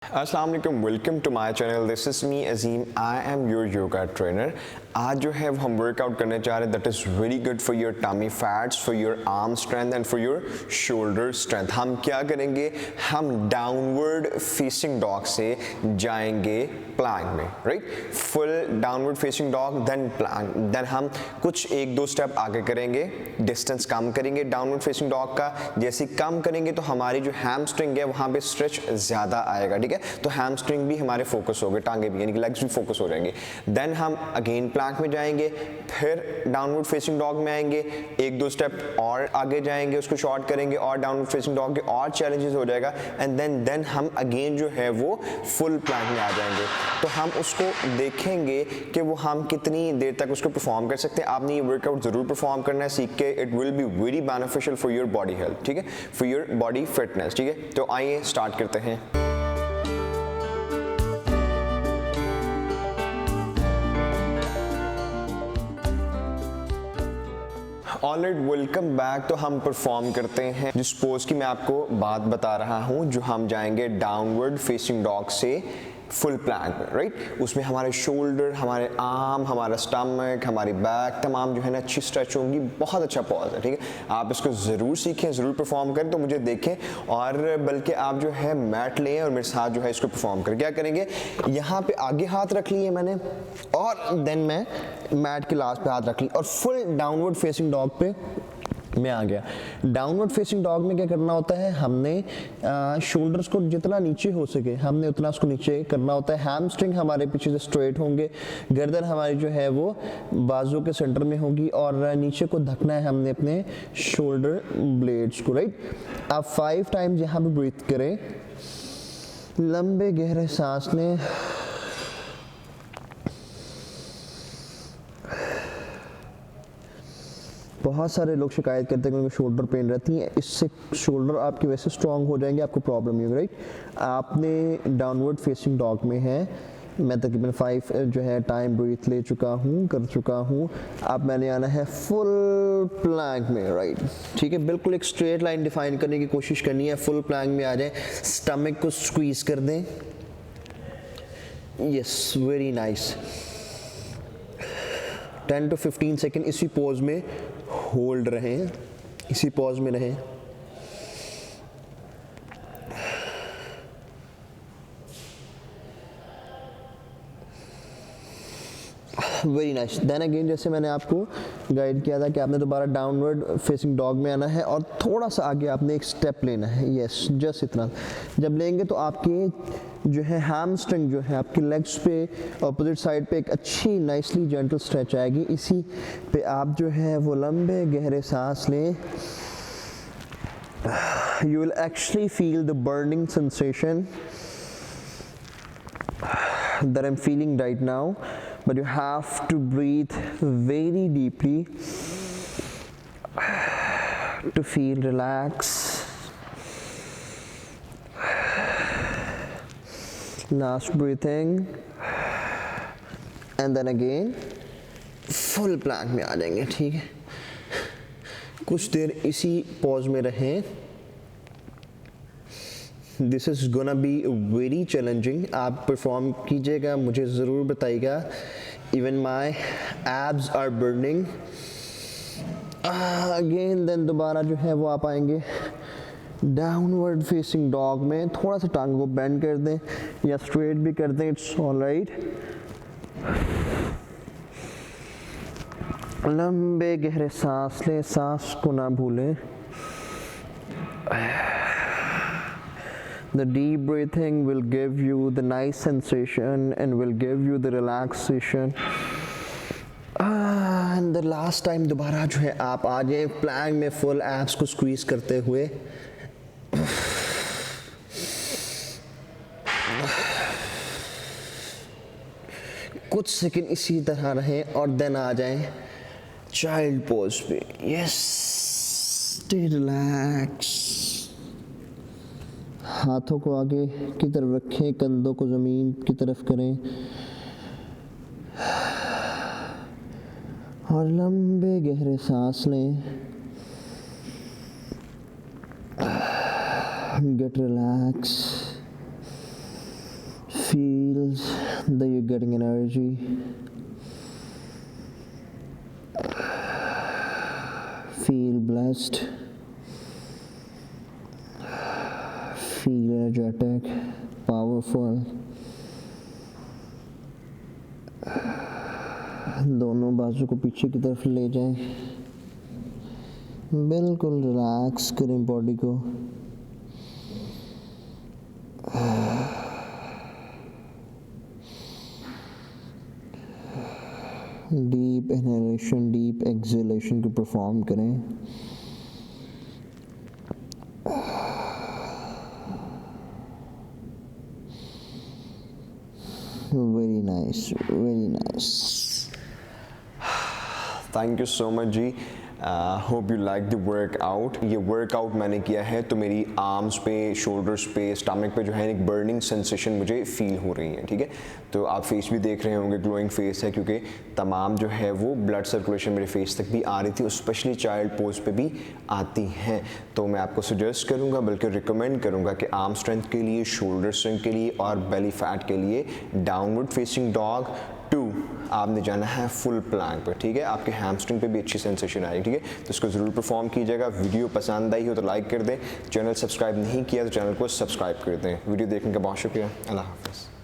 अस्सलाम वालेकुम, welcome to my channel. This is me Azeem, I am your yoga trainer. आज जो है हम वर्कआउट करने जा रहे हैं that is very good for your tummy fats, for your arm strength and for your shoulder strength. हम क्या करेंगे, हम डाउनवर्ड फेसिंग डॉग से जाएंगे प्लैंक में, right. Full downward facing dog then plank, then हम कुछ एक दो स्टेप आगे करेंगे, डिस्टेंस कम करेंगे डाउनवर्ड फेसिंग डॉग का। जैसे कम करेंगे तो हमारी जो हैमस्ट्रिंग है वहाँ पे स्ट्रेच ज़्यादा आएगा, ठीक है। तो हैमस्ट्रिंग भी हमारे फोकस हो गए, टांगे भी यानी कि लेग्स भी फोकस हो जाएंगे। देन हम अगेन प्लैंक में जाएंगे, फिर डाउनवर्ड फेसिंग डॉग में आएंगे, एक दो स्टेप और आगे जाएंगे, उसको शॉर्ट करेंगे और डाउनवर्ड फेसिंग डॉग के और चैलेंजेस हो जाएगा। एंड देन हम अगेन जो है वो फुल प्लैंक में आ जाएंगे। तो हम उसको देखेंगे कि वो हम कितनी देर तक उसको परफॉर्म कर सकते हैं। आपने ये वर्कआउट ज़रूर परफॉर्म करना है, सीख के। It will be very beneficial for your body health, ठीक है, फॉर योर बॉडी फिटनेस, ठीक है। तो आइए स्टार्ट करते हैं। Alright, welcome back. तो हम परफॉर्म करते हैं जिस पोज की मैं आपको बात बता रहा हूँ, जो हम जाएंगे डाउनवर्ड फेसिंग डॉग से फुल प्लैंक में, राइट। उसमें हमारे शोल्डर, हमारे आर्म, हमारा स्टमक, हमारी बैक तमाम जो है ना अच्छी स्ट्रेच होंगी। बहुत अच्छा पॉज है, ठीक है। आप इसको ज़रूर सीखें, ज़रूर परफॉर्म करें, तो मुझे देखें और बल्कि आप जो है मैट लें और मेरे साथ जो है इसको परफॉर्म करें। क्या करेंगे, यहाँ पे आगे हाथ रख लिए मैंने और देन मैं मैट के लास्ट पे हाथ रख ली और फुल डाउनवर्ड फेसिंग डॉग पे मैं आ गया। डाउनवर्ड फेसिंग डॉग में क्या करना होता है, हमने शोल्डर्स को जितना नीचे हो सके हमने उतना उसको नीचे करना होता है। हैमस्ट्रिंग हमारे पीछे से स्ट्रेट होंगे, गर्दन हमारी जो है वो बाजू के सेंटर में होगी और नीचे को धकना है हमने अपने शोल्डर ब्लेड्स को, राइट। आप 5 टाइम्स यहाँ पे ब्रीथ करें, लंबे गहरे सांस लें, बहुत सारे लोग शिकायत करते हैं कि उनको शोल्डर पेन रहती है। इससे शोल्डर आपके वैसे स्ट्रांग हो जाएंगे, आपको प्रॉब्लम नहीं होगी, राइट। आपने डाउनवर्ड फेसिंग डॉग में है, मैं तकरीबन 5 जो है टाइम ब्रीथ ले चुका हूँ, कर चुका हूँ। अब मैंने आना है फुल प्लैंक में, राइट, ठीक है। बिल्कुल एक स्ट्रेट लाइन डिफाइन करने की कोशिश करनी है। फुल प्लैंक में आ जाए, स्टमक को स्क्वीज कर दें, yes, very nice. 10 to 15 second इसी पोज में होल्ड रहें, इसी पॉज में रहें। Very nice. देन अगेन जैसे मैंने आपको गाइड किया था कि आपने दोबारा डाउनवर्ड फेसिंग डॉग में आना है और थोड़ा सा आगे आपने एक स्टेप लेना है, यस, जस्ट इतना। जब लेंगे तो आपके जो है हैमस्ट्रिंग जो है आपकी लेग्स पे अपोजिट साइड पे एक अच्छी नाइसली जेंटल स्ट्रेच आएगी। इसी पे आप जो है वो लंबे गहरे सांस लें। You will actually feel the burning sensation that I'm feeling right now, but you have to breathe very deeply to feel relaxed. Last breathing and then again full plank में आ जाएंगे, ठीक है। कुछ देर इसी पॉज में रहें। This is gonna be very challenging. आप perform कीजिएगा, मुझे ज़रूर बताइएगा। Even my abs are burning again. Then दोबारा जो है वो आप आएंगे डाउनवर्ड फेसिंग डॉग में। थोड़ा सा टांग को बेंड कर दें या स्ट्रेट भी कर दें, इट्स ऑल राइट। लंबे गहरे सांस लें, सांस को ना भूलें। The deep breathing will give you the nice sensation and will give you the relaxation. And the last time दोबारा जो है आप आ जाए प्लैंक में फुल एब्स को स्क्वीज करते हुए। कुछ सेकंड इसी तरह रहें और देन आ जाएं चाइल्ड पोज पे। Yes, stay relax. हाथों को आगे की तरफ रखें, कंधों को ज़मीन की तरफ करें और लंबे गहरे सांस लें। Get relaxed. Feel that you're getting energy. Feel blessed. Feel energetic, powerful. दोनों बाजू को पीछे की तरफ ले जाएं, बिल्कुल रिलैक्स करें बॉडी को। डीप इनहेलेशन, डीप एक्सहेलेशन को परफॉर्म करें। Very nice, very nice. Thank you so much ji. Hope you like the workout. ये वर्कआउट मैंने किया है तो मेरी आर्म्स पे, शोल्डर्स पे, स्टमक पे जो है एक बर्निंग सेंसेशन मुझे फील हो रही है, ठीक है। तो आप फेस भी देख रहे होंगे, ग्लोइंग फेस है, क्योंकि तमाम जो है वो ब्लड सर्कुलेशन मेरे फेस तक भी आ रही थी और स्पेशली चाइल्ड पोज पे भी आती हैं। तो मैं आपको सजेस्ट करूँगा, बल्कि रिकमेंड करूँगा कि आर्म स्ट्रेंथ के लिए, शोल्डर स्ट्रेंथ के लिए और बेली फैट के लिए डाउनवर्ड फेसिंग डॉग 2 आपने जाना है फुल प्लैंक पर, ठीक है। आपके हैमस्ट्रिंग पे भी अच्छी सेंसेशन आएगी, ठीक है। तो इसको ज़रूर परफॉर्म कीजिएगा। वीडियो पसंद आई हो तो लाइक कर दें, चैनल सब्सक्राइब नहीं किया तो चैनल को सब्सक्राइब कर दें। वीडियो देखने का बहुत शुक्रिया। अल्लाह हाफ़िज़।